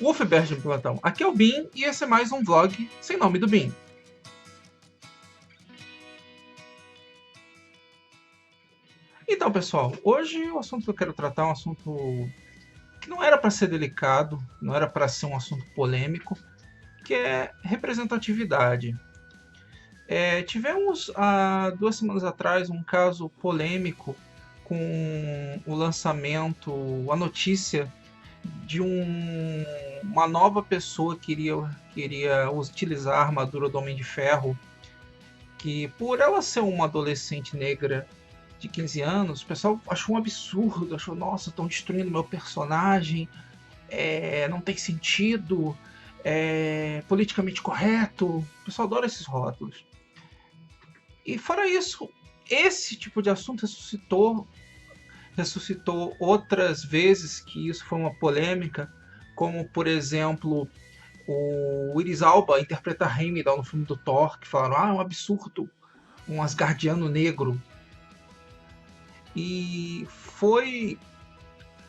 Wolfberg de Platão. Aqui é o Bin e esse é mais um vlog sem nome do Bin. Então, pessoal, hoje o assunto que eu quero tratar é um assunto que não era para ser delicado, não era para ser um assunto polêmico, que é representatividade. Tivemos há 2 semanas atrás um caso polêmico com o lançamento, a notícia de uma nova pessoa que queria utilizar a armadura do Homem de Ferro, que por ela ser uma adolescente negra de 15 anos, o pessoal achou um absurdo, achou, nossa, estão destruindo meu personagem, não tem sentido, é politicamente correto. O pessoal adora esses rótulos. E fora isso, esse tipo de assunto ressuscitou outras vezes que isso foi uma polêmica, como por exemplo o Idris Elba interpretar Heimdall no filme do Thor, que falaram, é um absurdo, um asgardiano negro. E foi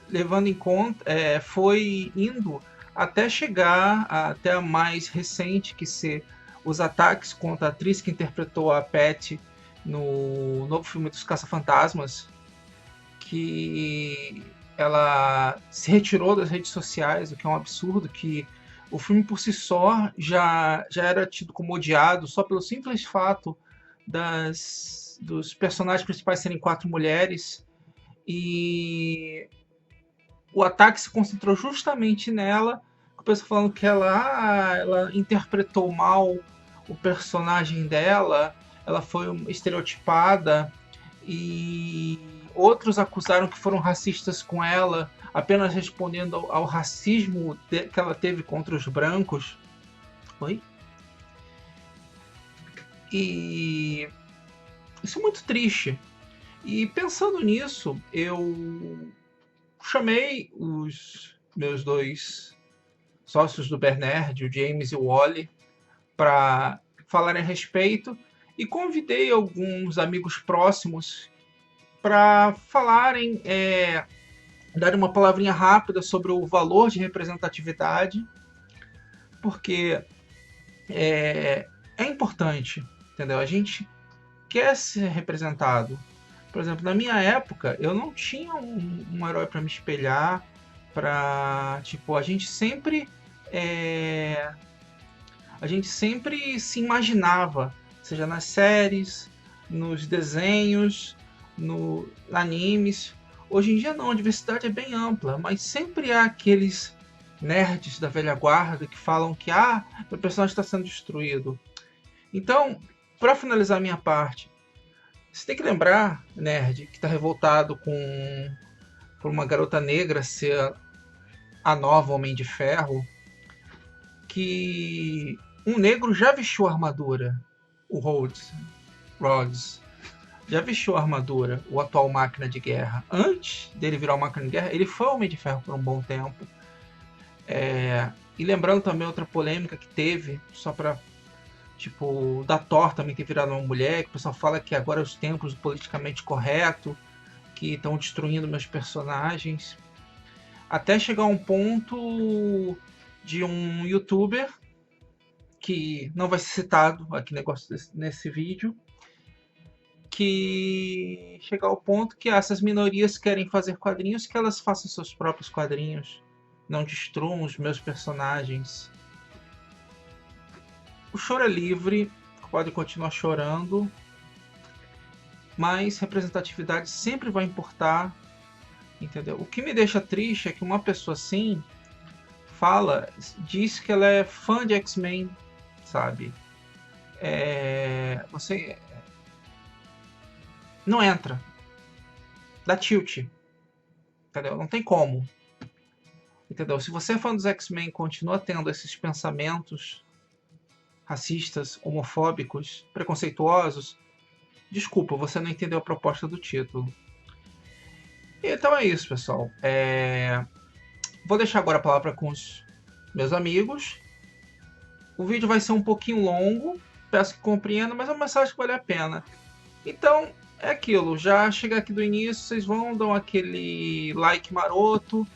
levando em conta, foi indo até chegar até a mais recente, que ser os ataques contra a atriz que interpretou a Patty no novo filme dos Caça-Fantasmas, que ela se retirou das redes sociais, o que é um absurdo, que o filme por si só já era tido como odiado só pelo simples fato dos personagens principais serem 4 mulheres, e o ataque se concentrou justamente nela, com o pessoal falando que ela interpretou mal o personagem dela, ela foi estereotipada, e outros acusaram que foram racistas com ela, apenas respondendo ao racismo que ela teve contra os brancos. Oi? E isso é muito triste. E pensando nisso, eu chamei os meus 2 sócios do Bernerd, o James e o Wally, para falarem a respeito, e convidei alguns amigos próximos para falarem, darem uma palavrinha rápida sobre o valor de representatividade, porque é importante, entendeu? A gente quer ser representado. Por exemplo, na minha época, eu não tinha um herói para me espelhar, tipo, a gente sempre se imaginava, seja nas séries, nos desenhos, nos animes. Hoje em dia não, a diversidade é bem ampla, mas sempre há aqueles nerds da velha guarda que falam que meu personagem está sendo destruído. Então, para finalizar a minha parte, você tem que lembrar, nerd, que está revoltado por uma garota negra ser a nova Homem de Ferro, que um negro já vestiu a armadura, o Rhodes já vestiu a armadura, o atual Máquina de Guerra. Antes dele virar o Máquina de Guerra, ele foi Homem de Ferro por um bom tempo. E lembrando também outra polêmica que teve, só para tipo, da Thor também ter virado uma mulher, que o pessoal fala que agora é os tempos do politicamente correto, que estão destruindo meus personagens. Até chegar a um ponto de um youtuber, que não vai ser citado aqui nesse vídeo, que chegar ao ponto que essas minorias querem fazer quadrinhos, que elas façam seus próprios quadrinhos, não destruam os meus personagens. O choro é livre, pode continuar chorando, mas representatividade sempre vai importar, entendeu? O que me deixa triste é que uma pessoa assim diz que ela é fã de X-Men, sabe? Você não entra, dá tilt, entendeu? Não tem como, entendeu? Se você é fã dos X-Men e continua tendo esses pensamentos racistas, homofóbicos, preconceituosos, desculpa, você não entendeu a proposta do título. Então é isso, pessoal. Vou deixar agora a palavra com os meus amigos. O vídeo vai ser um pouquinho longo, peço que compreendam, mas é uma mensagem que vale a pena. Então, é aquilo, já chegar aqui do início, vocês vão dar aquele like maroto,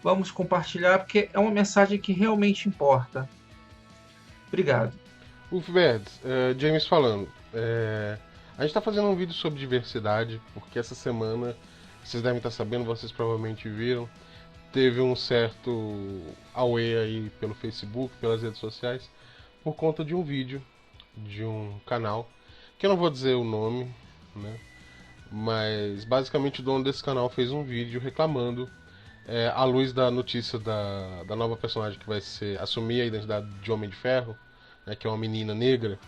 vamos compartilhar, porque é uma mensagem que realmente importa. Obrigado. Ufberds, James falando. A gente está fazendo um vídeo sobre diversidade, porque essa semana, vocês devem estar sabendo, vocês provavelmente viram, teve um certo auê aí pelo Facebook, pelas redes sociais, por conta de um vídeo de um canal, que eu não vou dizer o nome, né? Mas basicamente o dono desse canal fez um vídeo reclamando, à luz da notícia da nova personagem que vai assumir a identidade de Homem de Ferro, né, que é uma menina negra,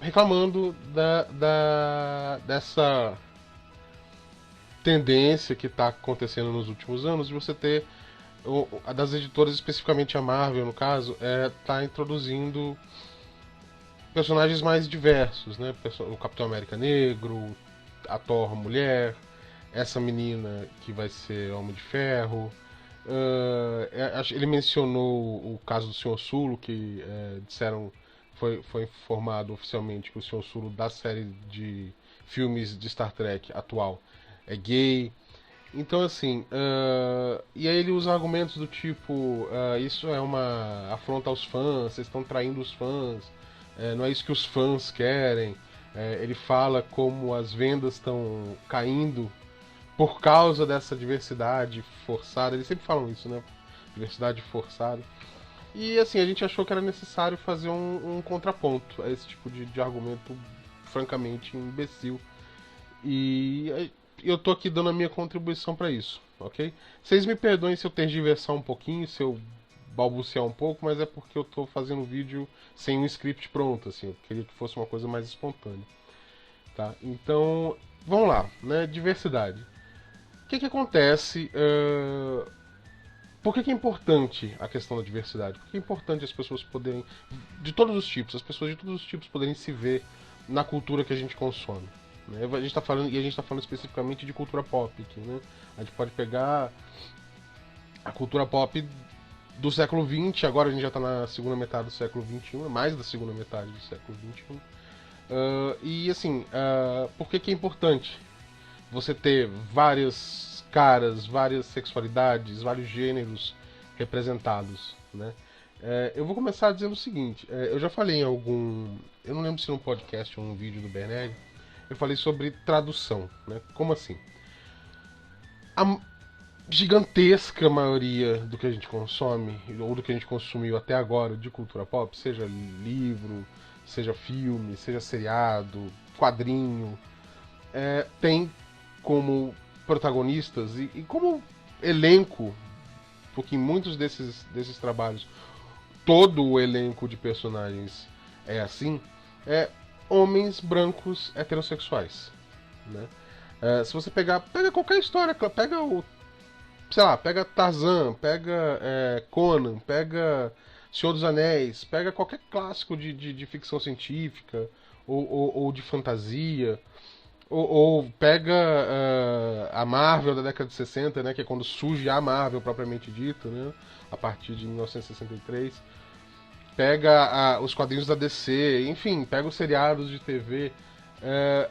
reclamando dessa tendência que está acontecendo nos últimos anos de você ter das editoras, especificamente a Marvel no caso, tá introduzindo personagens mais diversos, né? O Capitão América negro, a Thor mulher, essa menina que vai ser Homem de Ferro. Ele mencionou o caso do Sr. Sulo, que disseram, foi informado oficialmente que o Sr. Sulo da série de filmes de Star Trek atual é gay. Então, assim, e aí ele usa argumentos do tipo: isso é uma afronta aos fãs, vocês estão traindo os fãs, não é isso que os fãs querem. Ele fala como as vendas estão caindo por causa dessa diversidade forçada. Eles sempre falam isso, né? Diversidade forçada. E assim, a gente achou que era necessário fazer um contraponto a esse tipo de argumento francamente imbecil. E eu tô aqui dando a minha contribuição para isso, ok? Vocês me perdoem se eu tergiversar um pouquinho, se eu balbuciar um pouco, mas é porque eu tô fazendo um vídeo sem um script pronto, assim. Eu queria que fosse uma coisa mais espontânea, tá? Então, vamos lá, né? Diversidade. O que acontece? Por que é importante a questão da diversidade? Por que é importante as pessoas poderem, de todos os tipos, as pessoas de todos os tipos poderem se ver na cultura que a gente consome? Né? A gente está falando, e a gente está falando especificamente de cultura pop aqui, né? A gente pode pegar a cultura pop do século XX, agora a gente já está na segunda metade do século XXI, mais da segunda metade do século XXI. E assim, por que é importante você ter várias caras, várias sexualidades, vários gêneros representados, né? Eu vou começar dizendo o seguinte: eu já falei em algum, eu não lembro se num podcast ou num vídeo do Bernelli, eu falei sobre tradução, né? Como assim? A gigantesca maioria do que a gente consome, ou do que a gente consumiu até agora de cultura pop, seja livro, seja filme, seja seriado, quadrinho, tem como protagonistas e como elenco, porque em muitos desses trabalhos todo o elenco de personagens é assim, é homens brancos heterossexuais, né? Se você pega qualquer história, pega o, sei lá, pega Tarzan, pega Conan, pega Senhor dos Anéis, pega qualquer clássico de ficção científica ou de fantasia, ou pega a Marvel da década de 60, né, que é quando surge a Marvel propriamente dita, né, a partir de 1963. Pega os quadrinhos da DC, enfim, pega os seriados de TV.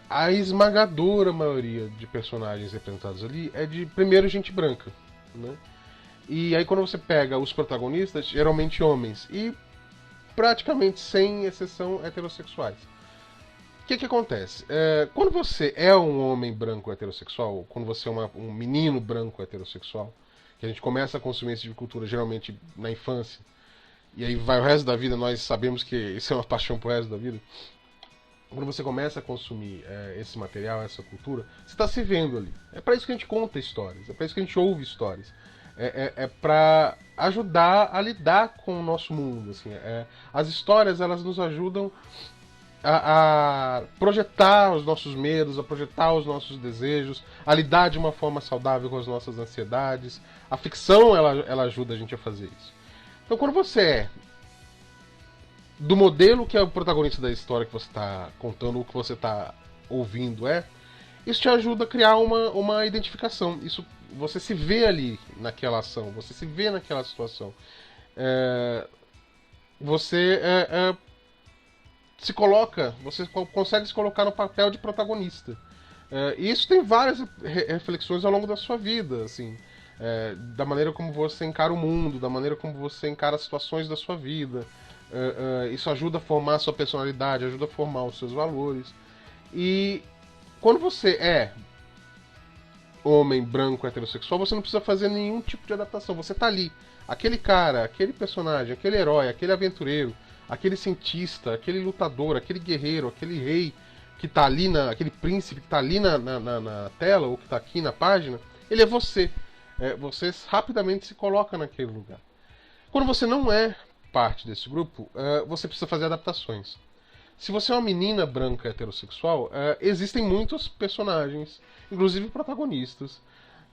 A esmagadora maioria de personagens representados ali é de, primeiro, gente branca. Né? E aí quando você pega os protagonistas, geralmente homens, e praticamente, sem exceção, heterossexuais. O que acontece? Quando você é um homem branco heterossexual, quando você é um menino branco heterossexual, que a gente começa a consumir esse tipo de cultura geralmente na infância, e aí vai o resto da vida, nós sabemos que isso é uma paixão pro resto da vida. Quando você começa a consumir esse material, essa cultura, você está se vendo ali. É para isso que a gente conta histórias, é para isso que a gente ouve histórias. É para ajudar a lidar com o nosso mundo. Assim, as histórias, elas nos ajudam a projetar os nossos medos, a projetar os nossos desejos, a lidar de uma forma saudável com as nossas ansiedades. A ficção, ela ajuda a gente a fazer isso. Então, quando você é do modelo que é o protagonista da história que você está contando, o que você está ouvindo isso te ajuda a criar uma identificação. Isso, você se vê ali naquela ação, você se vê naquela situação. Você se coloca, você consegue se colocar no papel de protagonista. E isso tem várias reflexões ao longo da sua vida, assim. da maneira como você encara o mundo, da maneira como você encara as situações da sua vida. Isso ajuda a formar a sua personalidade, ajuda a formar os seus valores. E quando você é homem branco heterossexual, você não precisa fazer nenhum tipo de adaptação. Você tá ali. Aquele cara, aquele personagem, aquele herói, aquele aventureiro, aquele cientista, aquele lutador, aquele guerreiro, aquele rei que tá ali aquele príncipe que tá ali na tela, ou que tá aqui na página, ele é você. Você rapidamente se coloca naquele lugar. Quando você não é parte desse grupo, você precisa fazer adaptações. Se você é uma menina branca heterossexual, existem muitos personagens, inclusive protagonistas,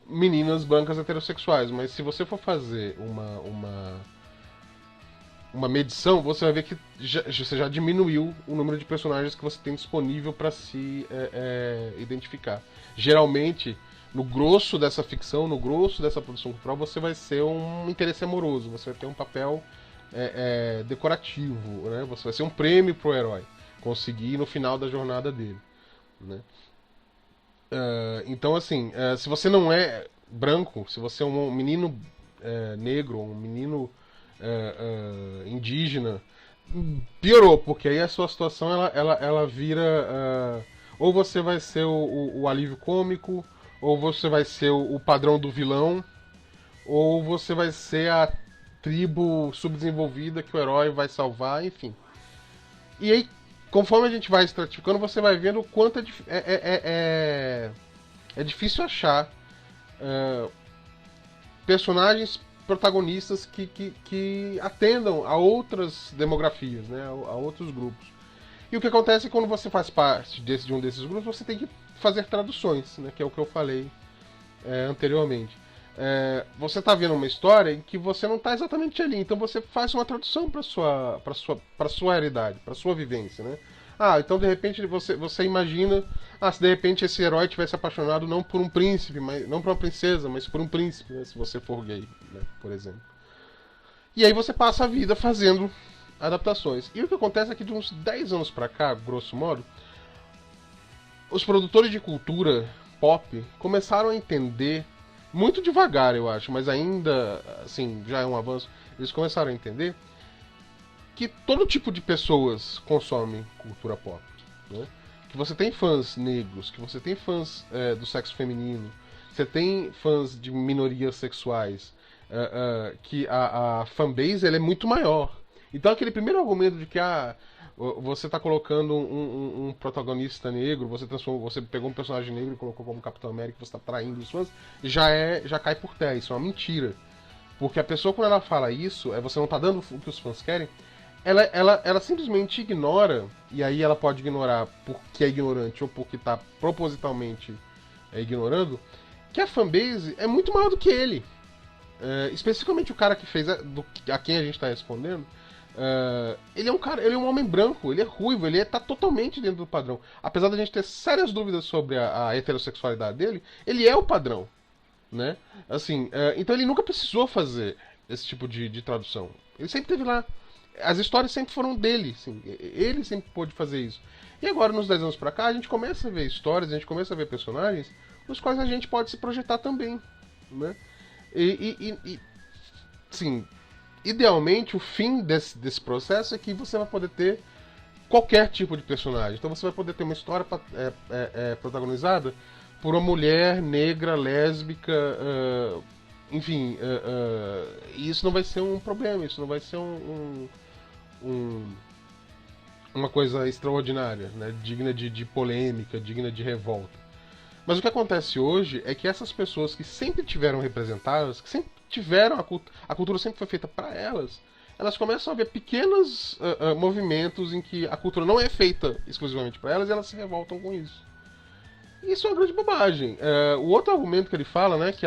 meninas brancas heterossexuais, mas se você for fazer uma medição, você vai ver que você já diminuiu o número de personagens que você tem disponível para se identificar. Geralmente, no grosso dessa ficção, no grosso dessa produção cultural, você vai ser um interesse amoroso, você vai ter um papel decorativo, né? Você vai ser um prêmio pro herói conseguir no final da jornada dele, né? Então, assim, se você não é branco, se você é um menino negro, um menino indígena, piorou, porque aí a sua situação ela vira. Ou você vai ser o alívio cômico, ou você vai ser o padrão do vilão, ou você vai ser a tribo subdesenvolvida que o herói vai salvar, enfim. E aí, conforme a gente vai estratificando, você vai vendo o quanto é difícil achar personagens protagonistas que atendam a outras demografias, né, a outros grupos. E o que acontece é que quando você faz parte de um desses grupos, você tem que fazer traduções, né, que é o que eu falei anteriormente. Você está vendo uma história em que você não está exatamente ali, então você faz uma tradução para sua realidade, para sua vivência, né? Então de repente você imagina, se de repente esse herói tivesse apaixonado não por um príncipe, não por uma princesa, mas por um príncipe, né, se você for gay, né, por exemplo. E aí você passa a vida fazendo adaptações. E o que acontece é que de uns 10 anos para cá, grosso modo, os produtores de cultura pop começaram a entender, muito devagar eu acho, mas ainda assim já é um avanço, eles começaram a entender que todo tipo de pessoas consomem cultura pop, né? Que você tem fãs negros, que você tem fãs do sexo feminino, você tem fãs de minorias sexuais, que a fanbase ela é muito maior. Então aquele primeiro argumento de que você está colocando um protagonista negro, você pegou um personagem negro e colocou como Capitão América, você está traindo os fãs, já cai por terra, isso é uma mentira. Porque a pessoa, quando ela fala isso, você não está dando o que os fãs querem, ela simplesmente ignora, e aí ela pode ignorar porque é ignorante ou porque está propositalmente ignorando, que a fanbase é muito maior do que ele. Especificamente o cara que fez a quem a gente está respondendo, ele é um homem branco, ele é ruivo, ele tá totalmente dentro do padrão. Apesar da gente ter sérias dúvidas sobre a heterossexualidade dele, ele é o padrão, né? Assim, então ele nunca precisou fazer esse tipo de tradução. Ele sempre teve lá. As histórias sempre foram dele, assim, ele sempre pôde fazer isso. E agora, nos 10 anos pra cá, a gente começa a ver histórias, a gente começa a ver personagens nos quais a gente pode se projetar também, né? Sim, idealmente, o fim desse processo é que você vai poder ter qualquer tipo de personagem. Então você vai poder ter uma história protagonizada por uma mulher negra, lésbica, enfim, e isso não vai ser um problema, isso não vai ser uma coisa extraordinária, né? Digna de polêmica, digna de revolta. Mas o que acontece hoje é que essas pessoas que sempre tiveram representadas, que sempre tiveram a cultura sempre foi feita para elas começam a ver pequenos movimentos em que a cultura não é feita exclusivamente para elas e elas se revoltam com isso. E isso é uma grande bobagem. O outro argumento que ele fala, né, que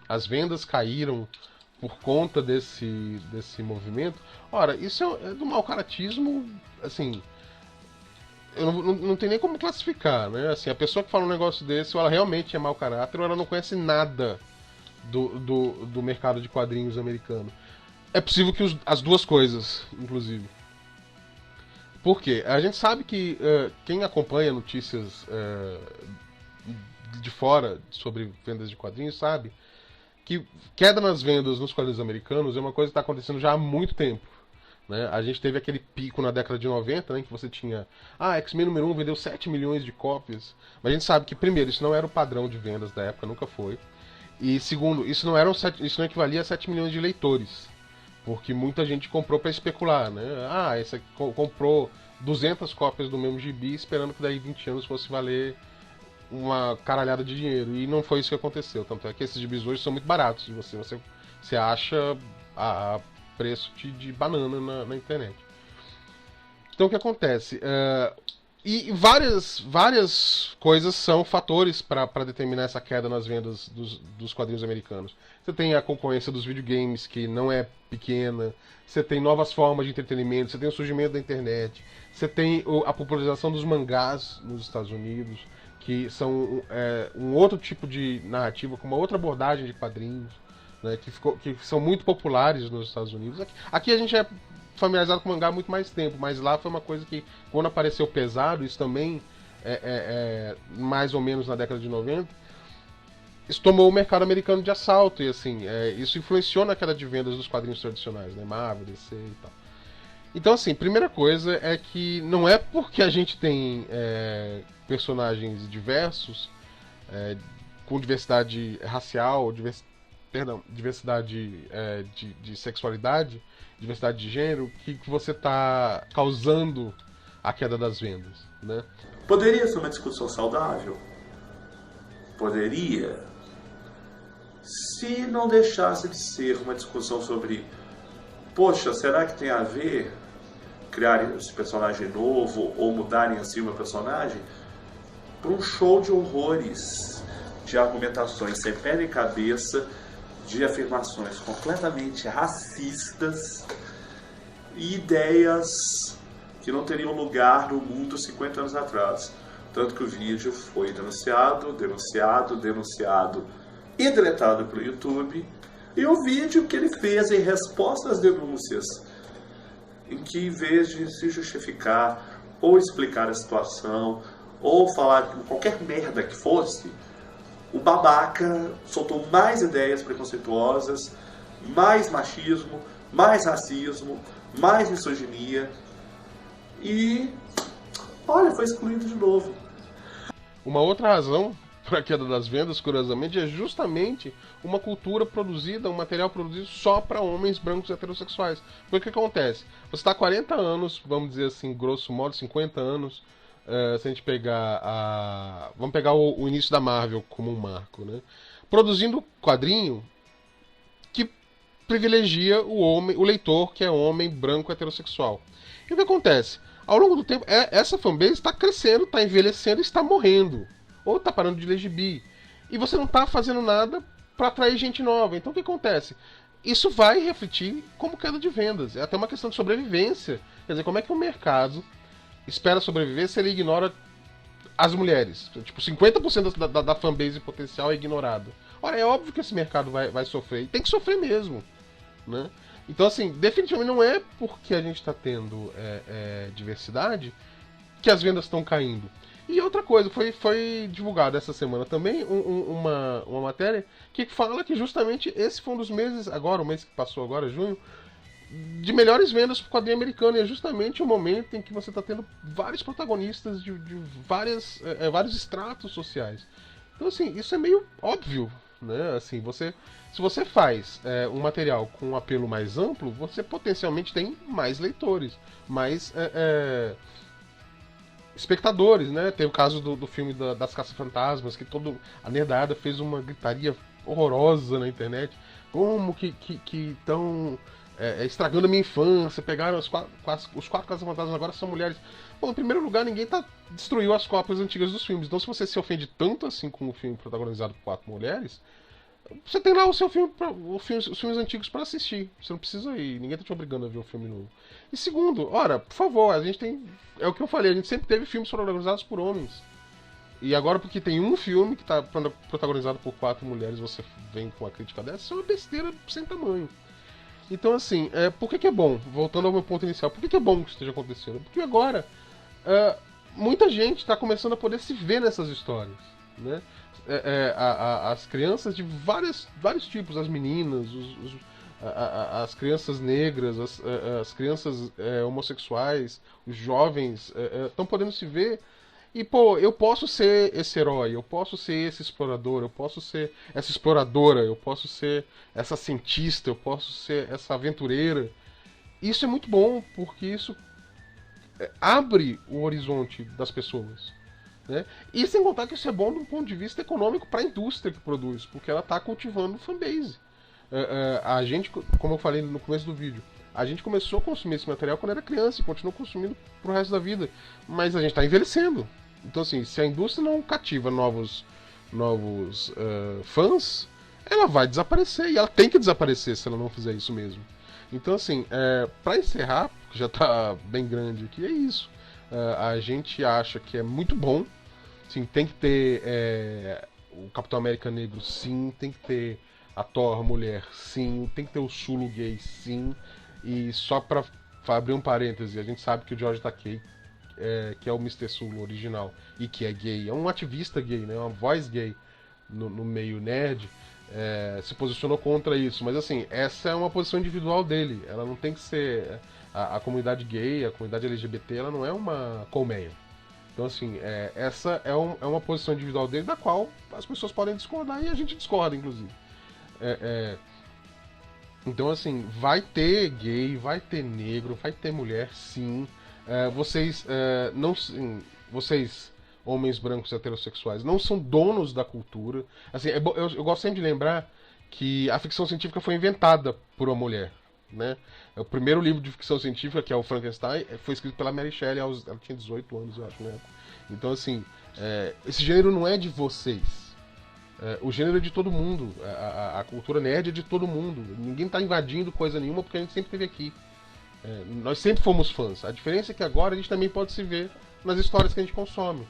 as vendas caíram por conta desse movimento. Ora, isso é do mau caratismo, assim, eu não tenho nem como classificar, né? Assim, a pessoa que fala um negócio desse, ou ela realmente é mau caráter, ou ela não conhece nada do mercado de quadrinhos americano. É possível que as duas coisas, inclusive. Por quê? A gente sabe que quem acompanha notícias de fora sobre vendas de quadrinhos sabe que queda nas vendas nos quadrinhos americanos é uma coisa que está acontecendo já há muito tempo. Né? A gente teve aquele pico na década de 90, né, em que você tinha... X-Men número 1 vendeu 7 milhões de cópias. Mas a gente sabe que, primeiro, isso não era o padrão de vendas da época, nunca foi. E, segundo, isso não equivalia a 7 milhões de leitores. Porque muita gente comprou para especular. Né? Esse aqui comprou 200 cópias do mesmo gibi, esperando que daí 20 anos fosse valer uma caralhada de dinheiro. E não foi isso que aconteceu. Tanto é que esses gibis hoje são muito baratos. Você acha a preço de banana na internet. Então o que acontece? E várias coisas são fatores para determinar essa queda nas vendas dos quadrinhos americanos. Você tem a concorrência dos videogames, que não é pequena, você tem novas formas de entretenimento, você tem o surgimento da internet, você tem a popularização dos mangás nos Estados Unidos, que são um outro tipo de narrativa, com uma outra abordagem de quadrinhos. Né, que são muito populares nos Estados Unidos. Aqui a gente é familiarizado com mangá há muito mais tempo, mas lá foi uma coisa que, quando apareceu pesado, isso também mais ou menos na década de 90, isso tomou o mercado americano de assalto, e assim, isso influenciou na queda de vendas dos quadrinhos tradicionais, né, Marvel, DC e tal. Então, assim, primeira coisa é que não é porque a gente tem personagens diversos, com diversidade racial, diversidade de sexualidade, diversidade de gênero, que você está causando a queda das vendas, né? Poderia ser uma discussão saudável? Poderia. Se não deixasse de ser uma discussão sobre, poxa, será que tem a ver criar esse personagem novo ou mudarem assim o meu personagem? Para um show de horrores, de argumentações sem pé nem cabeça, de afirmações completamente racistas e ideias que não teriam lugar no mundo 50 anos atrás. Tanto que o vídeo foi denunciado e deletado pelo YouTube. E o vídeo que ele fez em resposta às denúncias, em que, em vez de se justificar ou explicar a situação ou falar qualquer merda que fosse, o babaca soltou mais ideias preconceituosas, mais machismo, mais racismo, mais misoginia e, olha, foi excluído de novo. Uma outra razão para a queda das vendas, curiosamente, é justamente uma cultura produzida, um material produzido só para homens brancos heterossexuais. Porque o que acontece? Você está há 40 anos, vamos dizer assim, grosso modo, 50 anos, se a gente pegar vamos pegar o início da Marvel como um marco, né? Produzindo quadrinho que privilegia o leitor que é homem branco heterossexual. E o que acontece? Ao longo do tempo, essa fanbase está crescendo, está envelhecendo e está morrendo. Ou está parando de ler gibi. E você não está fazendo nada para atrair gente nova. Então o que acontece? Isso vai refletir como queda de vendas. É até uma questão de sobrevivência. Quer dizer, como é que o mercado espera sobreviver se ele ignora as mulheres? Tipo, 50% da fanbase potencial é ignorado. Ora, é óbvio que esse mercado vai sofrer. E tem que sofrer mesmo. Né? Então, assim, definitivamente não é porque a gente está tendo diversidade que as vendas estão caindo. E outra coisa, foi divulgada essa semana também uma matéria que fala que justamente esse foi um dos meses, agora, o mês que passou agora, junho, de melhores vendas para o quadrinho americano. E é justamente o momento em que você está tendo vários protagonistas de vários estratos sociais. Então, assim, isso é meio óbvio, né? Assim, se você faz um material com um apelo mais amplo, você potencialmente tem mais leitores, mais espectadores, né? Tem o caso do filme das Caça-Fantasmas, que a nerdada fez uma gritaria horrorosa na internet. Como que estão estragando a minha infância, pegaram os quatro Caça-Fantasmas, agora são mulheres. Bom, em primeiro lugar, ninguém destruiu as cópias antigas dos filmes. Então, se você se ofende tanto assim com o filme protagonizado por 4 mulheres, você tem lá o seu filme, os filmes antigos para assistir. Você não precisa ir, ninguém tá te obrigando a ver um filme novo. E segundo, ora, por favor, a gente tem. É o que eu falei, a gente sempre teve filmes protagonizados por homens. E agora, porque tem um filme que tá protagonizado por 4 mulheres, você vem com a crítica dessa, isso é uma besteira sem tamanho. Então, assim, por que é bom? Voltando ao meu ponto inicial, por que é bom que isso esteja acontecendo? Porque agora muita gente está começando a poder se ver nessas histórias, né? as crianças de vários tipos, as meninas, as crianças negras, as crianças homossexuais, os jovens estão podendo se ver. E, pô, eu posso ser esse herói, eu posso ser esse explorador, eu posso ser essa exploradora, eu posso ser essa cientista, eu posso ser essa aventureira. Isso é muito bom, porque isso abre o horizonte das pessoas. Né? E sem contar que isso é bom do ponto de vista econômico para a indústria que produz, porque ela está cultivando fanbase. A gente, como eu falei no começo do vídeo, a gente começou a consumir esse material quando era criança e continuou consumindo pro resto da vida. Mas a gente está envelhecendo. Então, assim, se a indústria não cativa novos fãs, ela vai desaparecer. E ela tem que desaparecer se ela não fizer isso mesmo. Então, assim, para encerrar, porque já está bem grande aqui, é isso. A gente acha que é muito bom. Sim, tem que ter o Capitão América negro, sim. Tem que ter a Thor mulher, sim. Tem que ter o Sulu gay, sim. E só pra abrir um parêntese, a gente sabe que o George Takei, que é o Mr. Sulu original, e que é gay, é um ativista gay, né? Uma voz gay no meio nerd, se posicionou contra isso. Mas assim, essa é uma posição individual dele. Ela não tem que ser... A comunidade gay, a comunidade LGBT, ela não é uma colmeia. Então, assim, essa é uma posição individual dele, da qual as pessoas podem discordar, e a gente discorda, inclusive. Então, assim, vai ter gay, vai ter negro, vai ter mulher, sim. Vocês, homens brancos heterossexuais, não são donos da cultura. Assim, eu gosto sempre de lembrar que a ficção científica foi inventada por uma mulher. Né? O primeiro livro de ficção científica, que é o Frankenstein, foi escrito pela Mary Shelley, ela tinha 18 anos, eu acho, né? Então, assim, esse gênero não é de vocês. O gênero é de todo mundo. A cultura nerd é de todo mundo. Ninguém está invadindo coisa nenhuma, porque a gente sempre esteve aqui. Nós sempre fomos fãs. A diferença é que agora a gente também pode se ver nas histórias que a gente consome.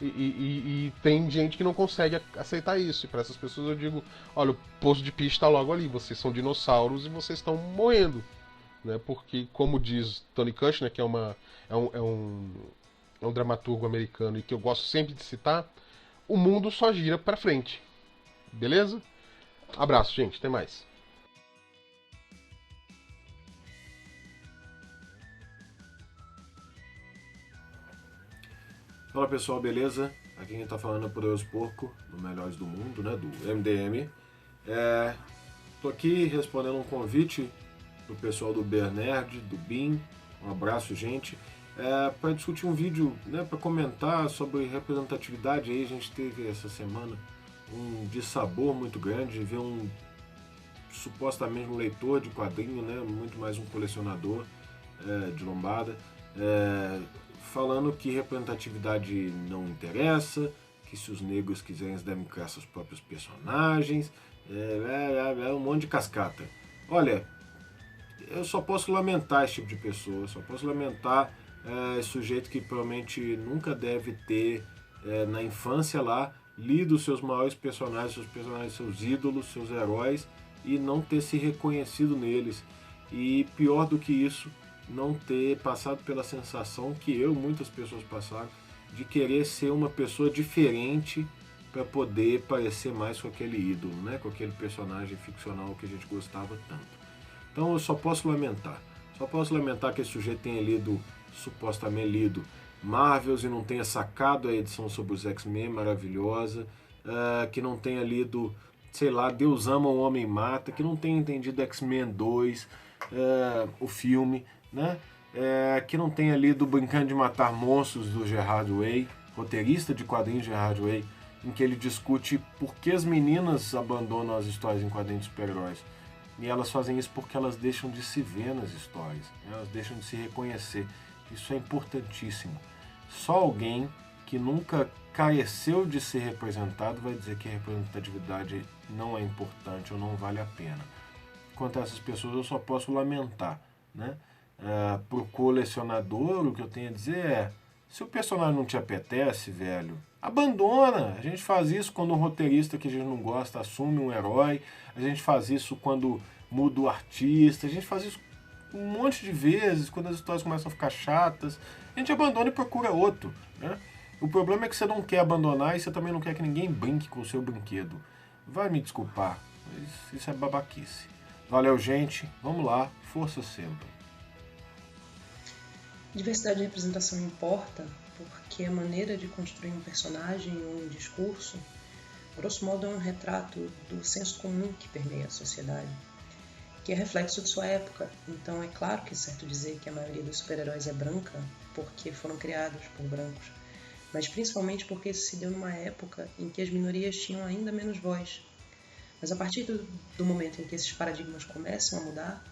E tem gente que não consegue aceitar isso. E para essas pessoas eu digo: olha, o poço de peixe está logo ali. Vocês são dinossauros e vocês estão morrendo. Né? Porque, como diz Tony Kushner, que é um dramaturgo americano e que eu gosto sempre de citar, o mundo só gira para frente. Beleza? Abraço, gente. Até mais. Fala pessoal, beleza? Aqui quem tá falando é o Poderoso Porco, do Melhores do Mundo, né? Do MDM. Tô aqui respondendo um convite do pessoal do Bear Nerd, do BIM. Um abraço, gente. Para discutir um vídeo, né? Para comentar sobre representatividade. Aí a gente teve essa semana um dissabor muito grande de ver supostamente um leitor de quadrinho, né? Muito mais um colecionador de lombada. Falando que representatividade não interessa, que se os negros quiserem eles devem criar seus próprios personagens, um monte de cascata. Olha, eu só posso lamentar esse tipo de pessoa, só posso lamentar esse sujeito que provavelmente nunca deve ter, na infância lá, lido seus maiores personagens, seus ídolos, seus heróis, e não ter se reconhecido neles. E pior do que isso, não ter passado pela sensação que muitas pessoas passaram, de querer ser uma pessoa diferente para poder parecer mais com aquele ídolo, né? Com aquele personagem ficcional que a gente gostava tanto. Então eu só posso lamentar que esse sujeito tenha supostamente lido Marvels e não tenha sacado a edição sobre os X-Men maravilhosa, que não tenha lido, sei lá, Deus Ama, o Homem Mata, que não tenha entendido X-Men 2, o filme, né? Que não tenha lido Brincando de Matar Monstros, do Gerard Way, roteirista de quadrinhos Gerard Way, em que ele discute por que as meninas abandonam as histórias em quadrinhos de super-heróis. E elas fazem isso porque elas deixam de se ver nas histórias, né? Elas deixam de se reconhecer. Isso é importantíssimo. Só alguém que nunca careceu de ser representado vai dizer que a representatividade não é importante ou não vale a pena. Quanto a essas pessoas, eu só posso lamentar, né? Pro colecionador, o que eu tenho a dizer é: se o personagem não te apetece, velho, abandona. A gente faz isso quando um roteirista que a gente não gosta assume um herói, a gente faz isso quando muda o artista, a gente faz isso um monte de vezes, quando as histórias começam a ficar chatas, a gente abandona e procura outro, né? O problema é que você não quer abandonar e você também não quer que ninguém brinque com o seu brinquedo. Vai me desculpar, mas isso é babaquice. Valeu, gente. Vamos lá. Força sempre. Diversidade de representação importa porque a maneira de construir um personagem ou um discurso, grosso modo, é um retrato do senso comum que permeia a sociedade, que é reflexo de sua época. Então é claro que é certo dizer que a maioria dos super-heróis é branca porque foram criados por brancos, mas principalmente porque isso se deu numa época em que as minorias tinham ainda menos voz. Mas a partir do momento em que esses paradigmas começam a mudar,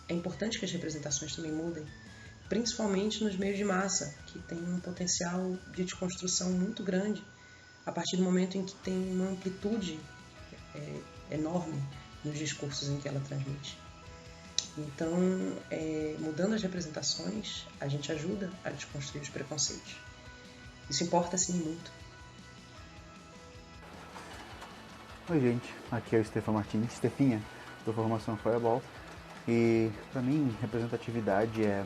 é importante que as representações também mudem, principalmente nos meios de massa, que tem um potencial de desconstrução muito grande a partir do momento em que tem uma amplitude enorme nos discursos em que ela transmite. Então, mudando as representações, a gente ajuda a desconstruir os preconceitos. Isso importa, sim, muito. Oi, gente. Aqui é o Stefan Martins, Stefinha, da formação Fireball. E, para mim, representatividade é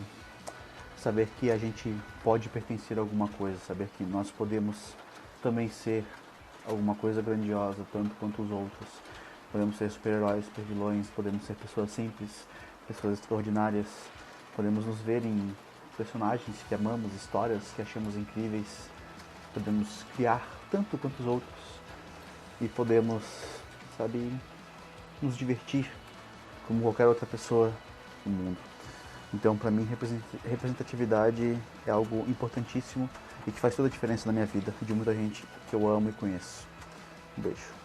saber que a gente pode pertencer a alguma coisa, saber que nós podemos também ser alguma coisa grandiosa, tanto quanto os outros. Podemos ser super-heróis, super-vilões, podemos ser pessoas simples, pessoas extraordinárias. Podemos nos ver em personagens que amamos, histórias que achamos incríveis. Podemos criar tanto quanto os outros. E podemos, sabe, nos divertir como qualquer outra pessoa no mundo. Então, para mim, representatividade é algo importantíssimo e que faz toda a diferença na minha vida e de muita gente que eu amo e conheço. Um beijo.